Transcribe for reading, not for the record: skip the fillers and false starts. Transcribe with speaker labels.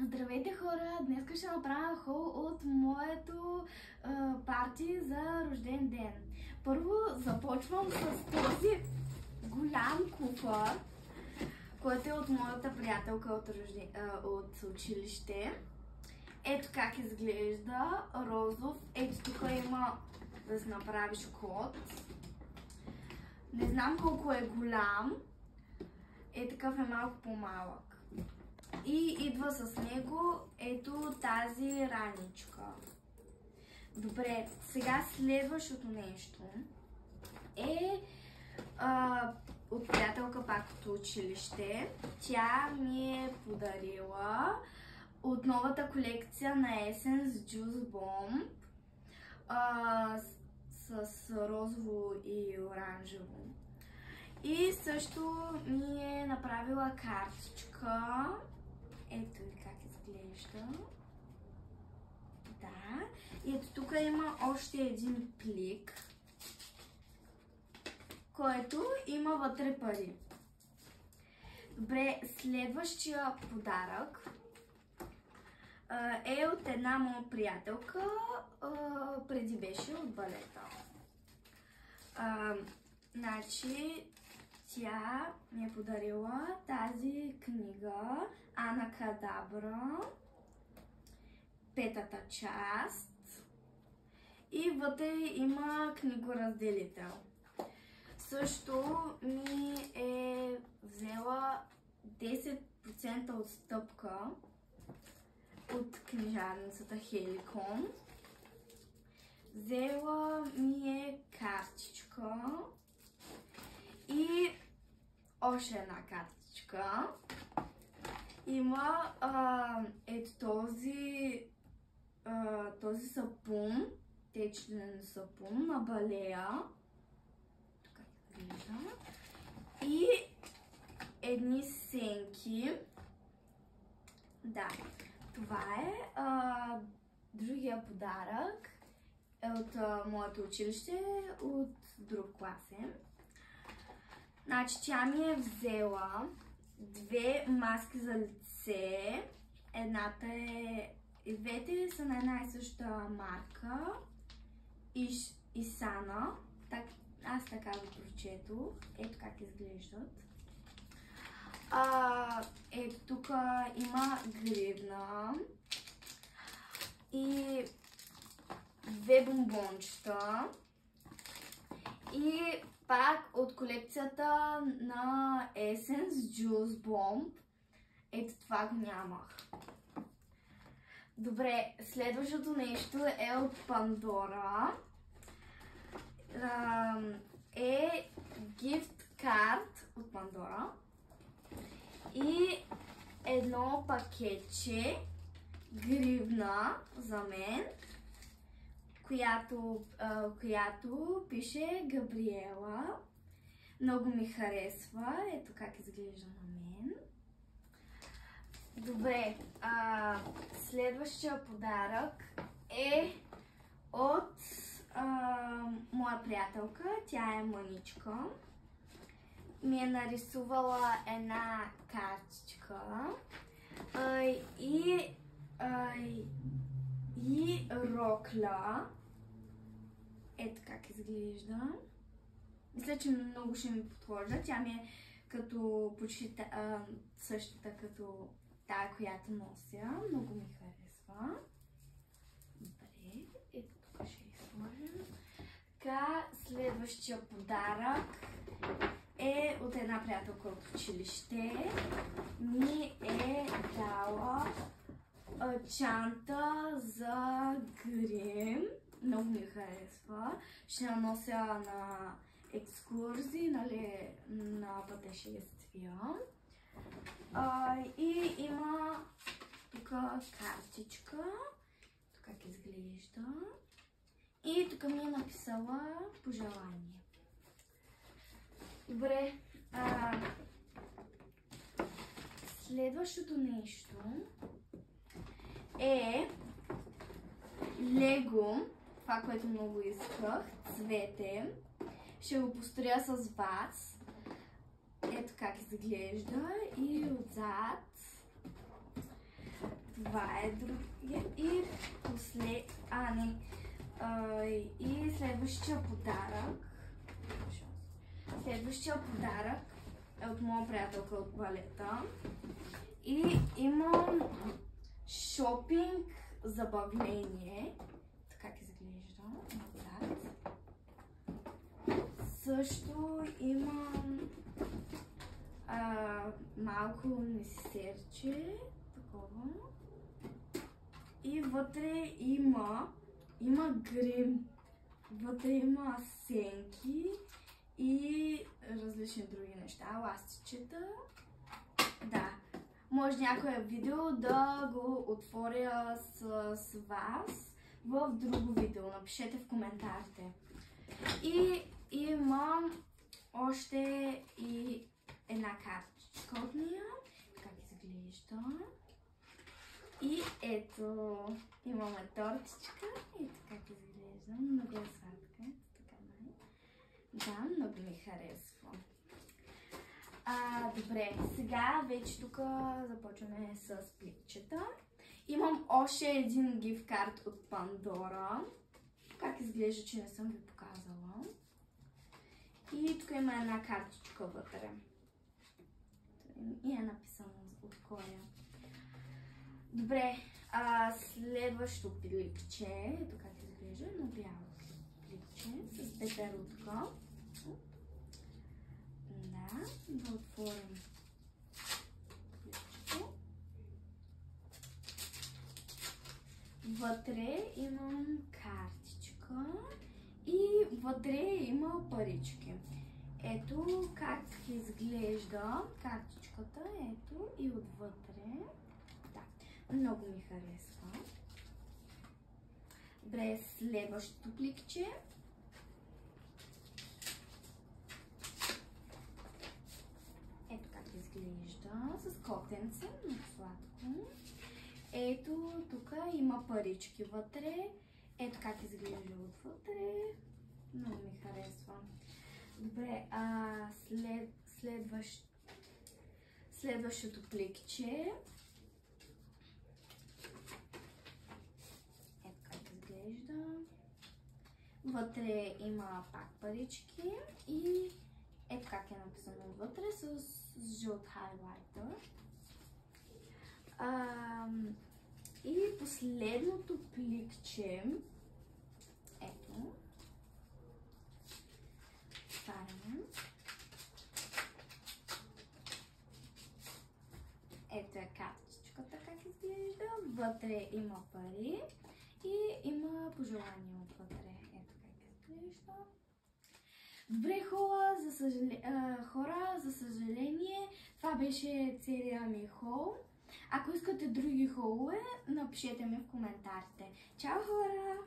Speaker 1: Здравейте хора! Днес ще направя хол от моето парти за рожден ден. Първо започвам с този голям куфър, който е от моята приятелка от училище. Ето как изглежда, розов. Ето тук има да си направиш код. Не знам колко е голям. Такъв е малко по-малък. И идва с него ето тази раничка. Добре, сега следващото нещо е от приятелка пак от училище. Тя ми е подарила от новата колекция на Essence Juice Bomb с розово и оранжево. И също ми е направила картичка. Ето и как изглежда. Да. И ето тук има още един плик, който има вътре пари. Добре, следващия подарък е от една моя приятелка. Преди беше от балета. Значи, тя ми е подарила тази книга Ана Кадабра, петата част, и вътре има книгоразделител. Също ми е взела 10% отстъпка от книжарницата Хеликон. Взела ми е картичка и още една картичка. Има ето този сапун, течен сапун на Балея. Тук изглежда. И едни сенки. Да, това е. Другия подарък е от моето училище, от друг клас е. Значи тя ми е взела две маски за лице. Едната е... И двете са на една и съща марка. Исана. Аз така го прочетох. Ето как изглеждат. Ето тук има гривна. И две бомбончета. И пак от колекцията на Essence Juice Bomb. Ето това го нямах. Добре, следващото нещо е от Пандора. Е gift card от Пандора. И едно пакетче гривна за мен, която пише Габриела. Много ми харесва. Ето как изглежда на мен. Добре, следващия подарък е от моя приятелка. Тя е мъничка. Ми е нарисувала една картичка и рокля. Ето как изглежда. Мисля, че много ще ми подхожда. Тя ми е като почти същата като тая, която нося. Много ми харесва. Добре, ето тук ще изложим. Така, следващия подарък е от една приятелка от училище. Ми е дала чанта за грим. Много ми харесва. Ще я нося на екскурзии, нали, на пътешествия. И има тук картичка. Тук как изглежда. И тук ми е написала пожелание. Добре. Следващото нещо е Лего. Това, което много исках. Цвете. Ще го построя с вас. Ето как изглежда. И отзад Това е другия. И следващия подарък. Следващия подарък е от моя приятелка от балета. И имам шопинг забавление. Така изглежда назад. Също имам малко несерче. Такова. И вътре има грим. Вътре има сенки и различни други неща. Ластичета. Да. Може някое видео да го отворя с вас в друго видео. Напишете в коментарите. И имам още и една картичка от нея. Как изглежда. И ето, имаме тортичка. Ето как изглежда. Много е сладка. Да, много ми харесва. Добре, сега вече тук започваме с пликчета. Имам още един гифт карт от Пандора. Как изглежда, че не съм ви показала. И тук има една картичка вътре. И е написано от коя. Добре, следващо пликче. Ето как изглежда, едно бяло пликче с пеперутка. Да отворим пликчето. Вътре имам картичка и вътре има парички. Ето как изглежда картичката, ето и отвътре. Да, много ми харесва. Добре, следващото пликче. Ето как изглежда с котенце, много сладко. Ето тук има парички вътре. Ето как изглежда отвътре. Много ми харесва. Добре, следващото пликче. Ето как изглежда. Вътре има пак парички и ето как е написано вътре с жълт хайлайтер. И последното пликче. Ето. Отваряме. Ето е картичката как изглежда. Вътре има пари и има пожелания отвътре. Ето как изглежда. Добре, хора, за съжаление, това беше целият ми хол. Ако искате други холове, напишете ми в коментарите. Чао, хора!